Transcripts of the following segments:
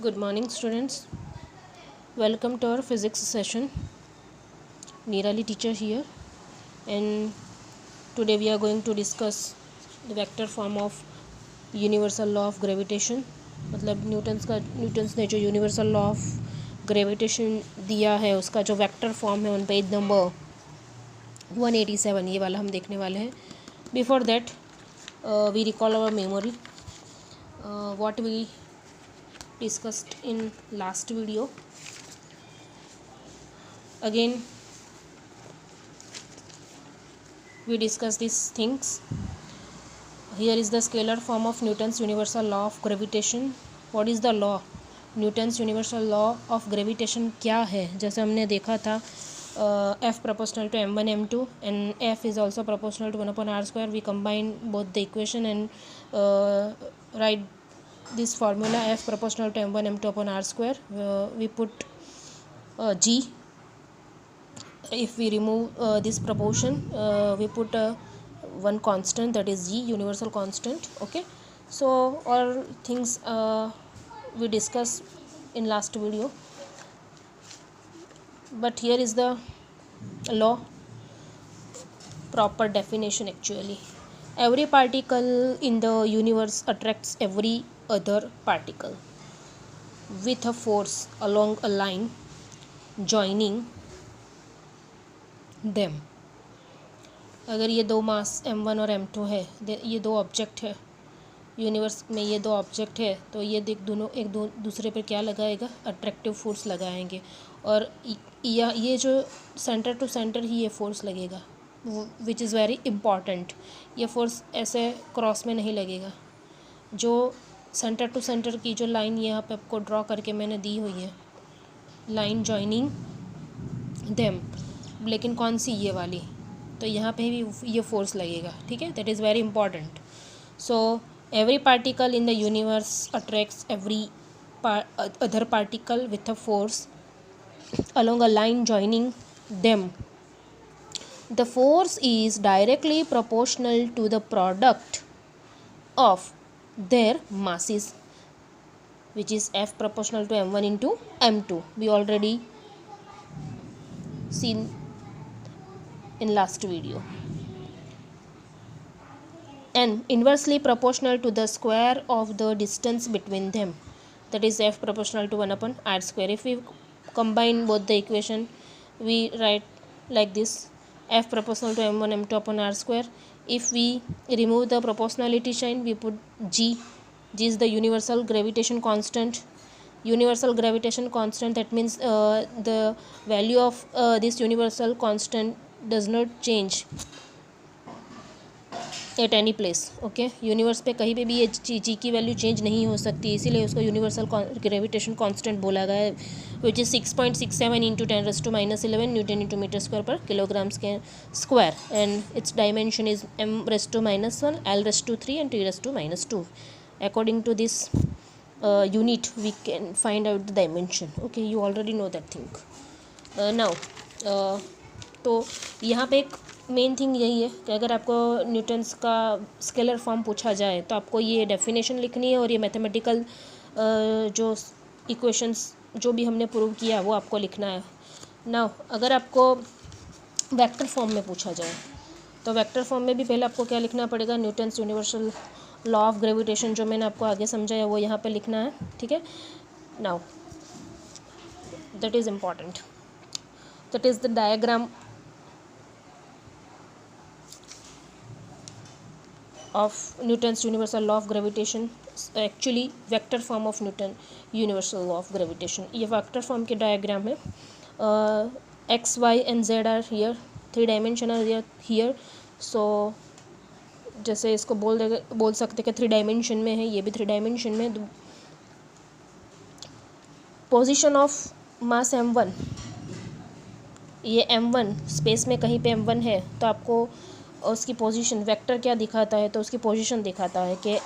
Good morning, students. Welcome to our physics session. Nirali teacher here, and today we are going to discuss the vector form of universal law of gravitation. मतलब Newton's ने जो universal law of gravitation दिया है उसका जो vector form है on page number 187 ये वाला हम देखने वाले हैं. Before that we recall our memory what we discussed in last video. Again we discuss these things. Here is the scalar form of Newton's universal law of gravitation. What is the law? Newton's universal law of gravitation क्या है? जैसे हमने देखा था F proportional to m1 m2 and F is also proportional to 1 upon r square. We combine both the equation and write this formula F proportional to m1 m2 upon r square. We put G. If we remove this proportion, we put one constant, that is G, universal constant. Okay, so all things we discussed in last video, but here is the law proper definition. Actually, every particle in the universe attracts every other particle with a force along a line joining them. अगर ये दो मास m1 और m2 है, ये दो object है universe में, ये दो ऑब्जेक्ट है, तो ये दोनों दूसरे पर क्या लगाएगा? अट्रैक्टिव फोर्स लगाएंगे. और ये जो सेंटर टू सेंटर ही ये फोर्स लगेगा, विच इज़ वेरी इम्पॉर्टेंट. ये फोर्स ऐसे क्रॉस में नहीं लगेगा. जो सेंटर टू सेंटर की जो लाइन यहाँ पे आपको ड्रॉ करके मैंने दी हुई है, लाइन जॉइनिंग देम, लेकिन कौन सी? ये वाली. तो यहाँ पे भी ये फोर्स लगेगा. ठीक है, that is very important. So every particle in the universe attracts every other particle with a force along a line joining them. The force is directly proportional to the product of their masses, which is F proportional to m1 into m2. We already seen in last video. And inversely proportional to the square of the distance between them, that is F proportional to 1 upon r square. If we combine both the equation, we write like this: F proportional to m1 m2 upon r square. If we remove the proportionality sign, we put G. G is the universal gravitation constant. Universal gravitation constant, that means the value of this universal constant does not change at any place. Okay, universe पे कहीं पे भी ये जी की value change नहीं हो सकती, इसीलिए उसको यूनिवर्सल ग्रेविटेशन कांस्टेंट बोला गया है, विच इज़ 6.67 इंटू 10⁻⁻11 न्यूटन इंटू मीटर स्क्वायर पर किलोग्राम्स के square. And its dimension is m⁻⁻1, l⁻³ and t⁻⁻2. According to this unit we can find out the dimension. Okay, you already know that thing. Now तो यहाँ पे एक main thing यही है कि अगर आपको न्यूटन्स का स्केलर फॉर्म पूछा जाए तो आपको ये डेफिनेशन लिखनी है और ये मैथमेटिकल जो इक्वेशंस जो भी हमने प्रूव किया वो आपको लिखना है. नाउ अगर आपको वेक्टर फॉर्म में पूछा जाए तो वेक्टर फॉर्म में भी पहले आपको क्या लिखना पड़ेगा? Newton's universal law of gravitation जो मैंने आपको आगे समझाया वो यहाँ पे लिखना है. ठीक है, now that is important. That is the diagram of Newton's universal law of gravitation. Actually vector form of Newton universal law of gravitation. ये vector form के diagram है. X, Y and Z are here. 3 dimension are here. So जैसे इसको बोल सकते कि 3 dimension में है, ये भी 3 डायमेंशन में. पोजीशन ऑफ मास m1, ये m1 स्पेस में कहीं पे m1 है तो आपको उसकी पोजीशन वेक्टर क्या दिखाता है? तो उसकी पोजीशन दिखाता है कि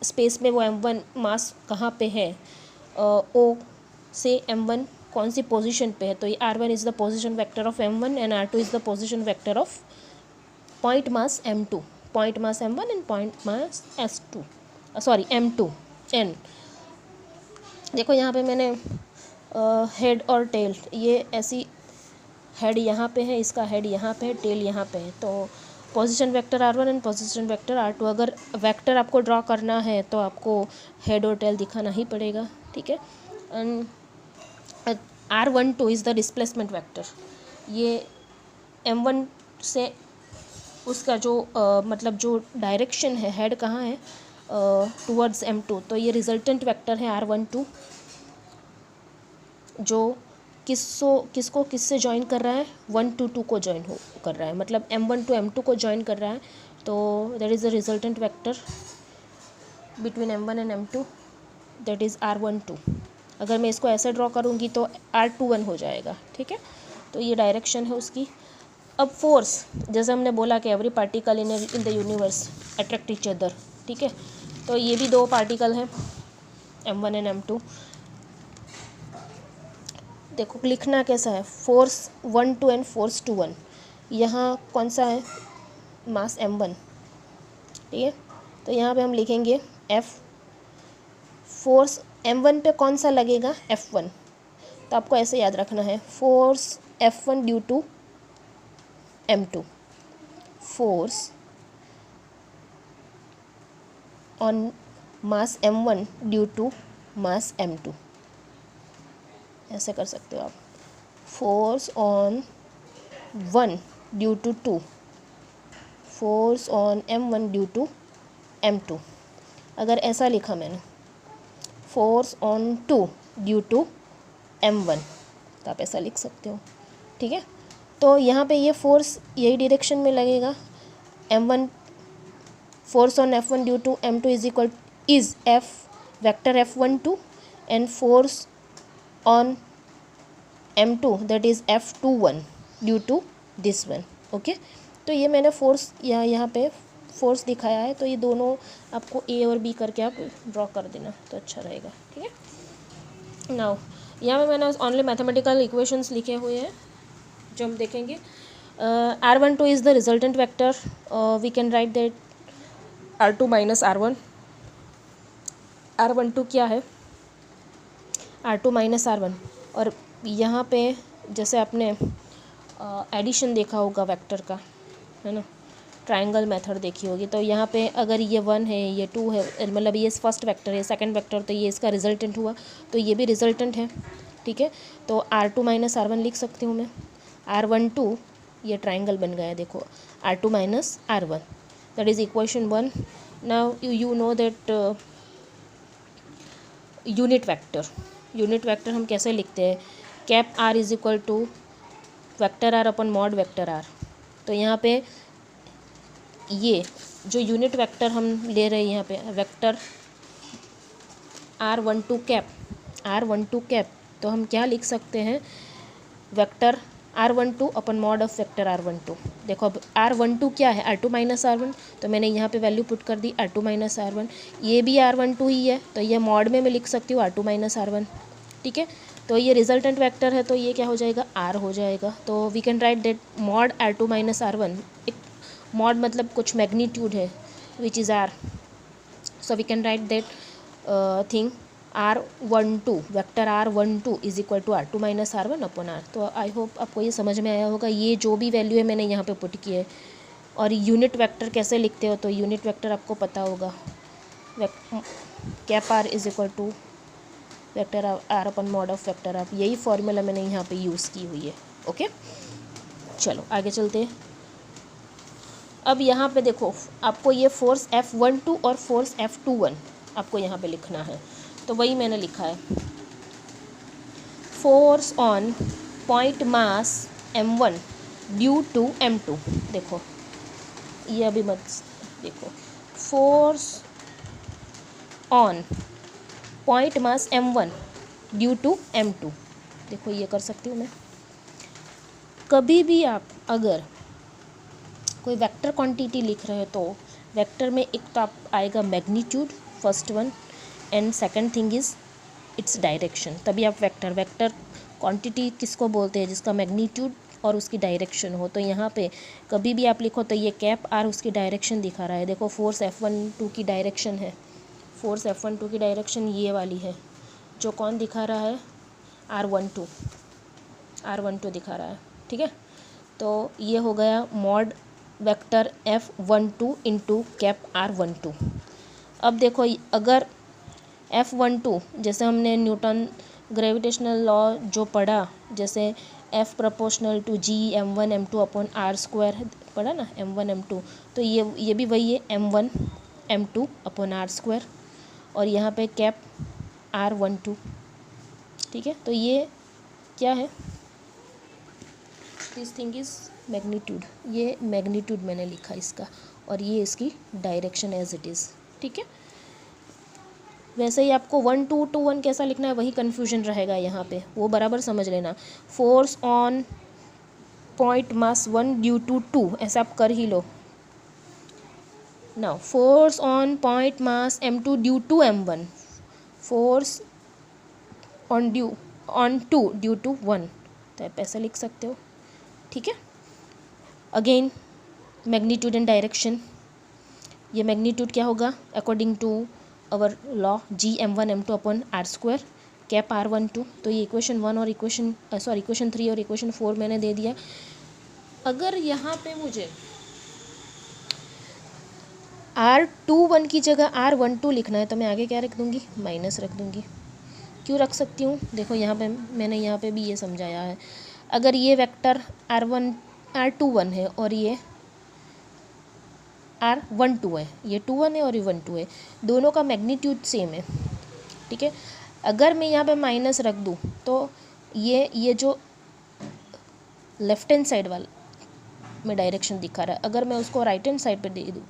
स्पेस में वो m1 मास कहाँ पे है, O से m1 कौन सी पोजीशन पे है. तो ये r1 is the position vector of m1 and r2 is the position vector of point mass m2. Point mass m1 and point mass s2, sorry m2. And देखो यहाँ पे मैंने हेड और टेल, ये ऐसी हेड यहाँ पे है, इसका हेड यहाँ पे है, टेल यहाँ पे है, तो position vector R1 and position vector R2, अगर वेक्टर आपको ड्रॉ करना है तो आपको हेड और टेल दिखाना ही पड़ेगा, ठीक है। And R12 is the displacement vector, ये M1 से उसका जो मतलब जो डायरेक्शन है, हेड कहाँ है, टूवर्ड्स M2, तो ये रिजल्टेंट वेक्टर है R12, जो किसको किससे ज्वाइन कर रहा है, 1 to 2 को ज्वाइन कर रहा है, मतलब M1 to M2 को ज्वाइन कर रहा है, तो that is the resultant vector between M1 and M2, that is R12। अगर मैं इसको ऐसे ड्रॉ करूँगी तो R21 हो जाएगा, ठीक है। तो ये डायरेक्शन है उसकी। अब फोर्स, जैसे हमने बोला कि every particle in the universe attract each other, ठीक है, तो ये भी दो पार्टिकल हैं M1 एंड M2। देखो लिखना कैसा है, फोर्स 1 to एंड फोर्स 2 1, यहाँ कौन सा है, मास M1, ठीक है, तो यहाँ पे हम लिखेंगे F, फोर्स M1 पे कौन सा लगेगा, F1, तो आपको ऐसे याद रखना है, force F1 due to M2, force on mass M1 due to mass M2, ऐसे कर सकते हो आप, force on 1 due to 2, force on M1 due to M2। अगर ऐसा लिखा मैंने, force on 2 due to M1, तो आप ऐसा लिख सकते हो, ठीक है। तो यहाँ पे ये फोर्स यही डायरेक्शन में लगेगा, M1, force on F1 due to M2 is F vector F12, and force on M2 that is F21 due to this one, okay. तो ये मैंने फोर्स यहाँ पे फोर्स दिखाया है, तो ये दोनों आपको A और B करके आप ड्रॉ कर देना तो अच्छा रहेगा, ठीक है। नाउ यहाँ पे मैंने ओनली मैथमेटिकल इक्वेशंस लिखे हुए हैं जो हम देखेंगे। R12 is the resultant vector, we can write that R2 minus R1। R12 क्या है, R2 माइनस R1, और यहाँ पे जैसे आपने एडिशन देखा होगा वेक्टर का, है ना, ट्रायंगल मेथड देखी होगी, तो यहाँ पे अगर ये 1 है, ये 2 है, मतलब ये फर्स्ट वेक्टर है, सेकंड वेक्टर, तो ये इसका रिजल्टेंट हुआ, तो ये भी रिजल्टेंट है, ठीक है। तो R2 माइनस R1 लिख सकती हूँ मैं, R12 ये ट्रायंगल बन गया, देखो R2 minus R1, that is equation 1। Now you know that unit vector हम कैसे लिखते हैं, cap R is equal to vector R upon mod vector R। तो यहाँ पे ये जो यूनिट वेक्टर हम ले रहे हैं, यहाँ पे वेक्टर R12 कैप, तो हम क्या लिख सकते हैं, vector R12 upon mod of vector R12। देखो अब R12 क्या है, R2 माइनस R1, तो मैंने यहाँ पे वैल्यू पुट कर दी R2 माइनस R1, ये भी R12 ही है, तो ये मॉड में मैं लिख सकती हूँ R2 माइनस R1, ठीक है। तो ये रिजल्टेंट वेक्टर है, तो ये क्या हो जाएगा, R हो जाएगा। तो we can write that mod R2 minus R1, एक मॉड मतलब कुछ मैग्नीट्यूड है which is R, so we can write that thing R12 vector R12 is equal to R2 minus R1 upon R। तो I hope आपको ये समझ में आया होगा, ये जो भी वैल्यू है मैंने यहाँ पे पुट की है। और यूनिट वेक्टर कैसे लिखते हो, तो यूनिट वेक्टर आपको पता होगा, cap R is equal to vector R upon mod of vector R, यही फॉर्मूला मैंने यहाँ पे यूज़ की हुई है, ओके। चलो आगे चलते हैं। अब यहाँ पे देखो आपको ये फोर्स F12 और फोर्स F21 आपको यहाँ पे लिखना है, तो वही मैंने लिखा है, force on point mass M1 due to M2। देखो ये अभी मत देखो, force on point mass M1 due to M2, देखो ये कर सकती हूँ मैं। कभी भी आप अगर कोई वेक्टर क्वांटिटी लिख रहे हो, तो वेक्टर में एक तो आप आएगा magnitude, first one, and second thing is its direction. तभी आप वेक्टर क्वांटिटी किसको बोलते हैं, जिसका मैग्नीट्यूड और उसकी डायरेक्शन हो। तो यहाँ पे कभी भी आप लिखो तो ये कैप R उसकी डायरेक्शन दिखा रहा है। देखो फोर्स F12 की डायरेक्शन है, फोर्स F12 की डायरेक्शन ये वाली है, जो कौन दिखा रहा है, R12 दिखा रहा है, ठीक है। तो ये हो गया mod vector F12 into cap R12। अब देखो अगर F12 जैसे हमने न्यूटन ग्रेविटेशनल लॉ जो पढ़ा, जैसे F proportional to G m1 m2 upon R square पढ़ा ना, m1 m2, तो ये भी वही है m1 m2 upon R square, और यहाँ पे कैप R12, ठीक है। तो ये क्या है, दिस थिंग इज़ मैग्नीट्यूड, ये मैग्नीट्यूड मैंने लिखा इसका, और ये इसकी डायरेक्शन एज इट इज़, ठीक है। वैसे ही आपको 1 2 to 1 कैसा लिखना है वही कन्फ्यूजन रहेगा यहाँ पे, वो बराबर समझ लेना। Force on point mass 1 due to 2, ऐसा आप कर ही लो। Now force on point mass m2 due to m1, force on 2 due to 1, तो आप ऐसा लिख सकते हो, ठीक है। अगेन मैग्नीट्यूड एंड डायरेक्शन, ये मैग्नीट्यूड क्या होगा according to our law G m1 m2 upon R square cap R12। तो ये इक्वेशन 1 और इक्वेशन 3 और इक्वेशन 4 मैंने दे दिया। अगर यहाँ पे मुझे R21 की जगह R12 लिखना है तो मैं आगे क्या रख दूँगी, माइनस रख दूँगी। क्यों रख सकती हूँ, देखो यहाँ पे मैंने यहाँ पे भी ये समझाया है। अगर ये वेक्टर R21 है और ये R12 है, ये 21 है और ये 12 है, दोनों का मैग्नीट्यूड सेम है, ठीक है। अगर मैं यहाँ पे माइनस रख दूँ तो ये जो लेफ्ट हैंड साइड वाला में डायरेक्शन दिखा रहा है, अगर मैं उसको राइट हैंड साइड पे दे दूँ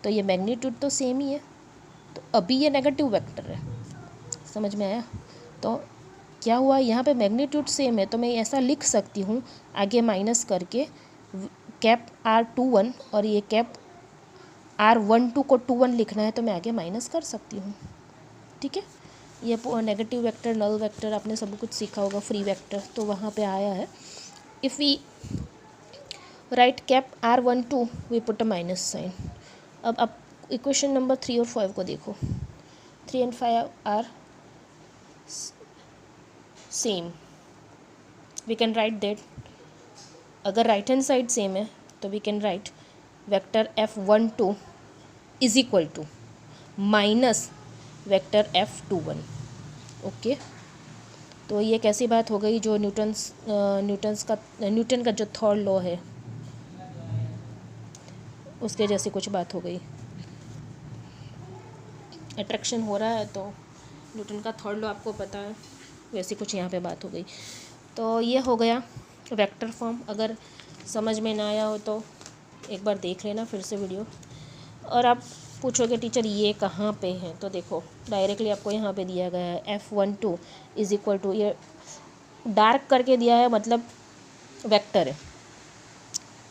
तो ये मैग्नीट्यूड तो सेम ही है, तो अभी ये नेगेटिव वेक्टर है, समझ में आया। तो क्या हुआ, यहाँ पे मैग्नीट्यूड सेम है तो मैं ऐसा लिख सकती हूँ आगे माइनस करके कैप R21 और ये कैप R12 को 21 लिखना है तो मैं आगे माइनस कर सकती हूँ, ठीक है। ये नेगेटिव वेक्टर, नल वेक्टर आपने सब कुछ सीखा होगा, फ्री वेक्टर, तो वहाँ पे आया है। If we write cap R12 we put a minus sign. अब आप इक्वेशन नंबर 3 और 5 को देखो, 3 and 5 are same, we can write that. अगर राइट हैंड साइड सेम है तो we can write vector F12 is equal to minus vector F21, okay. तो ये कैसी बात हो गई, जो न्यूटन का जो थर्ड लॉ है उसके जैसी कुछ बात हो गई। अट्रैक्शन हो रहा है तो न्यूटन का थर्ड लॉ आपको पता है, वैसी कुछ यहाँ पे बात हो गई। तो ये हो गया वेक्टर फॉर्म। अगर समझ में ना आया हो तो एक बार देख लेना फिर से वीडियो। और आप पूछोगे टीचर ये कहाँ पे है, तो देखो डायरेक्टली आपको यहाँ पे दिया गया है F12 इज इक्वल टू, ये डार्क करके दिया है मतलब वेक्टर है,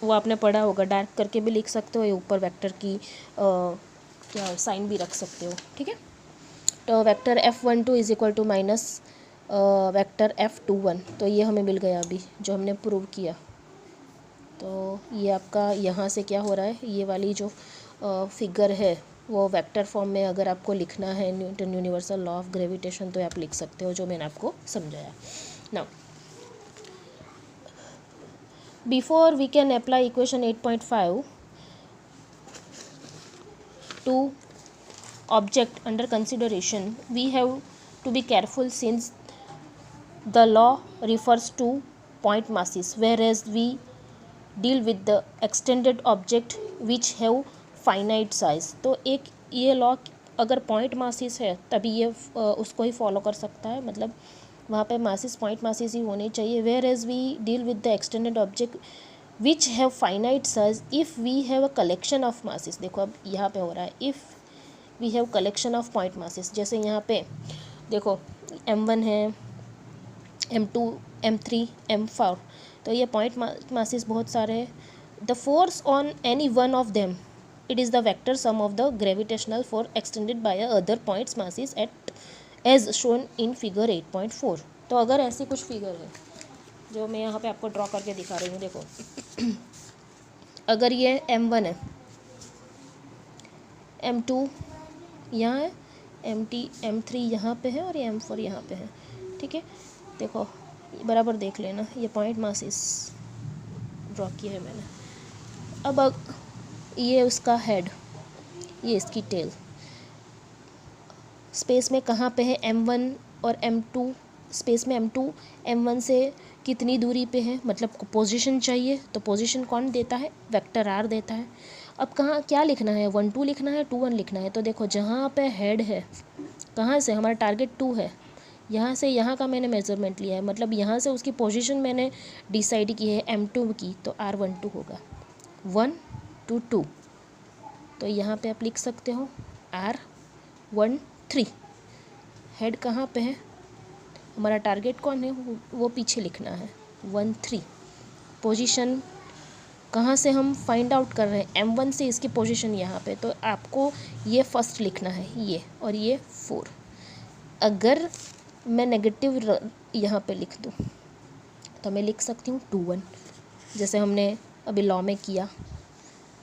वो आपने पढ़ा होगा, डार्क करके भी लिख सकते हो, ये ऊपर वेक्टर की क्या साइन भी रख सकते हो, ठीक है। तो vector F12 is equal to minus vector F21, तो ये हमें मिल गया अभी जो हमने प्रूव किया। तो ये आपका यहाँ से क्या हो रहा है, ये वाली जो फिगर है वो वेक्टर फॉर्म में अगर आपको लिखना है Newton universal law of gravitation तो आप लिख सकते हो, जो मैंने आपको समझाया। Now before we can apply equation 8.5 to object under consideration, we have to be careful since the law refers to point masses, whereas we deal with the extended object which have finite size। तो एक ये law अगर point masses है तभी ये उसको ही follow कर सकता है, मतलब वहाँ पे मासिस पॉइंट मासिस ही होने चाहिए। Where as we deal with the extended object which have finite size if we have a collection of masses. देखो अब यहाँ पे हो रहा है if we have collection of point masses, जैसे यहाँ पे देखो m1 है, m2, m3, m4, तो ये पॉइंट मासिस बहुत सारे हैं। The force on any one of them it is the vector sum of the gravitational force extended by other points masses at as shown in figure 8.4। तो अगर ऐसी कुछ figure है जो मैं यहाँ पे आपको ड्रॉ करके दिखा रही हूँ, देखो अगर ये m1 है, m2 यहाँ है, M3 यहाँ पे है और ये M4 यहाँ पे है, ठीक है। देखो बराबर देख लेना, ये पॉइंट मासेस ड्रॉ किया है मैंने। अब ये उसका हेड, ये इसकी टेल, स्पेस में कहाँ पे है M1 और M2, स्पेस में M2 M1 से कितनी दूरी पे है, मतलब पोजीशन चाहिए, तो पोजीशन कौन देता है, वेक्टर R देता है। अब कहाँ क्या लिखना है, 1 2 लिखना है, 2 1 लिखना है। तो देखो जहाँ पे हेड है, कहाँ से हमारा टारगेट 2 है, यहाँ से यहाँ का मैंने मेजरमेंट लिया है, मतलब यहाँ से उसकी पोजीशन मैंने डिसाइड की है M2 की, तो R12 होगा 1 2 2। तो यहाँ पे आप लिख सकते हो R13। हेड कहाँ पे है, हमारा टारगेट कौन है, वो पीछे लिखना है 1 3। पोजीशन कहाँ से हम फाइंड आउट कर रहे हैं, M1 से इसकी पोजीशन यहाँ पे, तो आपको ये फर्स्ट लिखना है, ये और ये 4। अगर मैं नेगेटिव यहाँ पे लिख दूँ तो मैं लिख सकती हूँ 2 1, जैसे हमने अभी लॉ में किया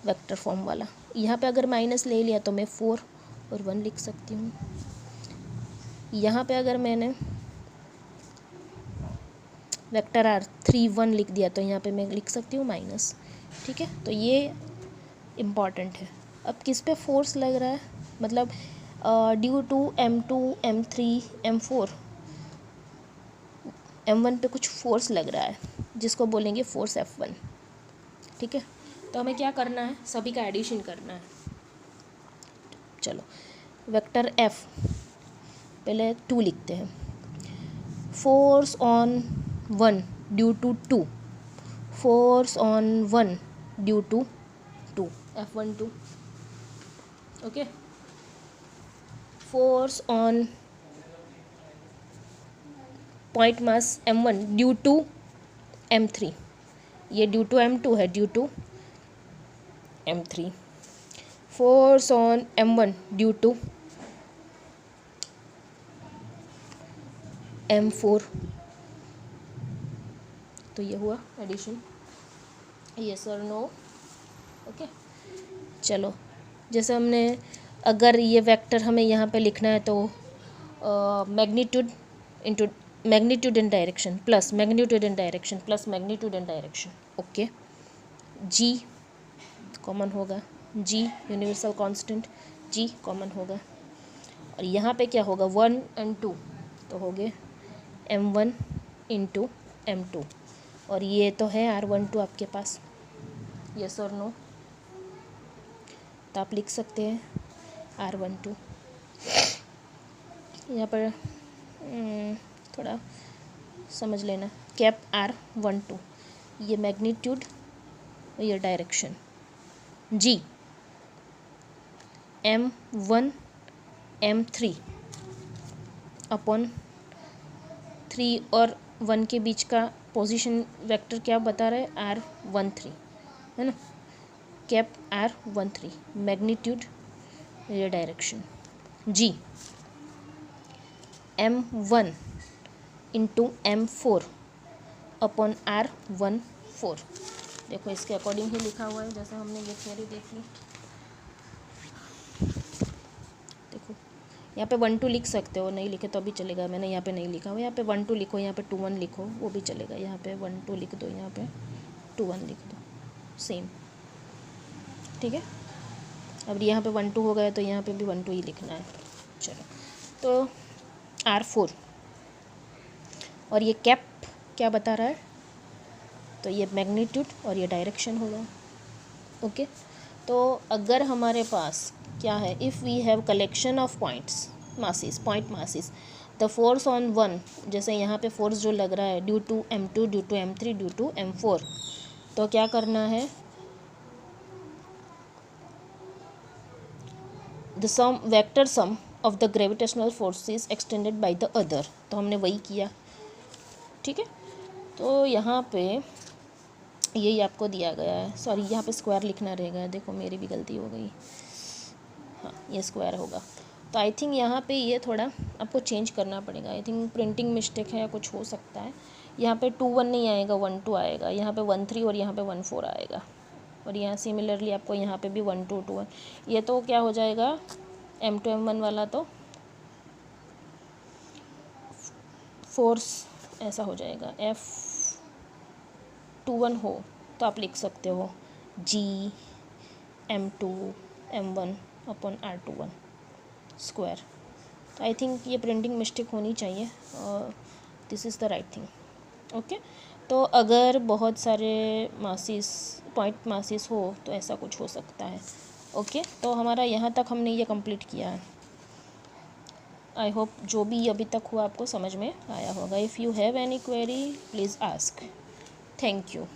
वेक्टर फॉर्म वाला। यहाँ पे अगर माइनस ले लिया तो मैं 4 और 1 लिख सकती हूँ। यहाँ पे अगर मैंने वेक्टर R 3 1 लिख दिया तो यहाँ पे मैं लिख सकती हूँ माइनस, ठीक है। तो ये इम्पॉर्टेंट है। अब किस पे फोर्स लग रहा है, मतलब due to M2 M3 M4 M1 पे कुछ फोर्स लग रहा है, जिसको बोलेंगे फोर्स F1, ठीक है। तो हमें क्या करना है, सभी का एडिशन करना है। चलो वेक्टर F पहले 2 लिखते हैं, force on 1 due to 2, force on 1 due to 2, F12, okay. Force on point mass M1 due to M3, ये ड्यू टू M2 है, due to M3। Force on M1 due to M4। तो ये हुआ addition, yes और no, okay. चलो जैसे हमने, अगर ये वेक्टर हमें यहाँ पे लिखना है तो magnitude into magnitude in direction plus magnitude in direction plus magnitude in direction, okay. G common होगा, G universal constant, G common होगा। और यहाँ पे क्या होगा, 1 और 2 तो हो गए M1 इंटू M2, और ये तो है R12 आपके पास, यस और नो। तो आप लिख सकते हैं R12। यहाँ पर थोड़ा समझ लेना, कैप R12 ये मैग्नीट्यूड, ये डायरेक्शन, जी M1 M3 अपॉन 3 और 1 के बीच का पोजीशन वेक्टर क्या बता रहा है, R13 है ना, कैप R13 मैग्नीट्यूड, ये डायरेक्शन, जी M1 into M4 upon R14। देखो इसके अकॉर्डिंग ही लिखा हुआ है, जैसे हमने ये थ्योरी देख ली। देखो यहाँ पे 1 2 लिख सकते हो, नहीं लिखे तो भी चलेगा, मैंने यहाँ पे नहीं लिखा हुआ, यहाँ पे 1 2 लिखो, यहाँ पे 2 1 लिखो, वो भी चलेगा। यहाँ पे 1 2 लिख दो, यहाँ पे 2 1 लिख दो, सेम, ठीक है। अब यहाँ पे 1 2 हो गया तो यहाँ पे भी 1 2 ही लिखना है। चलो तो R4 और ये कैप क्या बता रहा है, तो ये मैग्नीट्यूड और ये डायरेक्शन होगा, ओके। तो अगर हमारे पास क्या है, if we have collection of points masses, point masses, the force on 1, जैसे यहाँ पे फोर्स जो लग रहा है due to M2 due to M3 due to M4, तो क्या करना है, the sum vector sum of the gravitational forces extended by the other, तो हमने वही किया, ठीक है। तो यहाँ पे यही आपको दिया गया है, सॉरी यहाँ पे स्क्वायर लिखना रहेगा, देखो मेरी भी गलती हो गई, हाँ ये स्क्वायर होगा। तो आई थिंक यहाँ पे ये थोड़ा आपको चेंज करना पड़ेगा, आई थिंक प्रिंटिंग मिस्टेक है या कुछ हो सकता है। यहाँ पे 2 1 नहीं आएगा, 1 2 आएगा, यहाँ पे 1 3 और यहाँ पे 1 4 आएगा, और यहाँ सिमिलरली आपको यहाँ पे भी 1 2 2 1, ये तो क्या हो जाएगा M2 M1 वाला तो फोर्स ऐसा हो जाएगा, F21 हो तो आप लिख सकते हो G m2m1/r21 स्क्वायर। तो आई थिंक ये प्रिंटिंग मिस्टेक होनी चाहिए, this is the right thing. Okay, तो अगर बहुत सारे पॉइंट मासिस हो तो ऐसा कुछ हो सकता है। ओके, तो हमारा यहाँ तक हमने ये कंप्लीट किया है। आई होप जो भी अभी तक हुआ आपको समझ में आया होगा। If you have any query please ask. Thank you.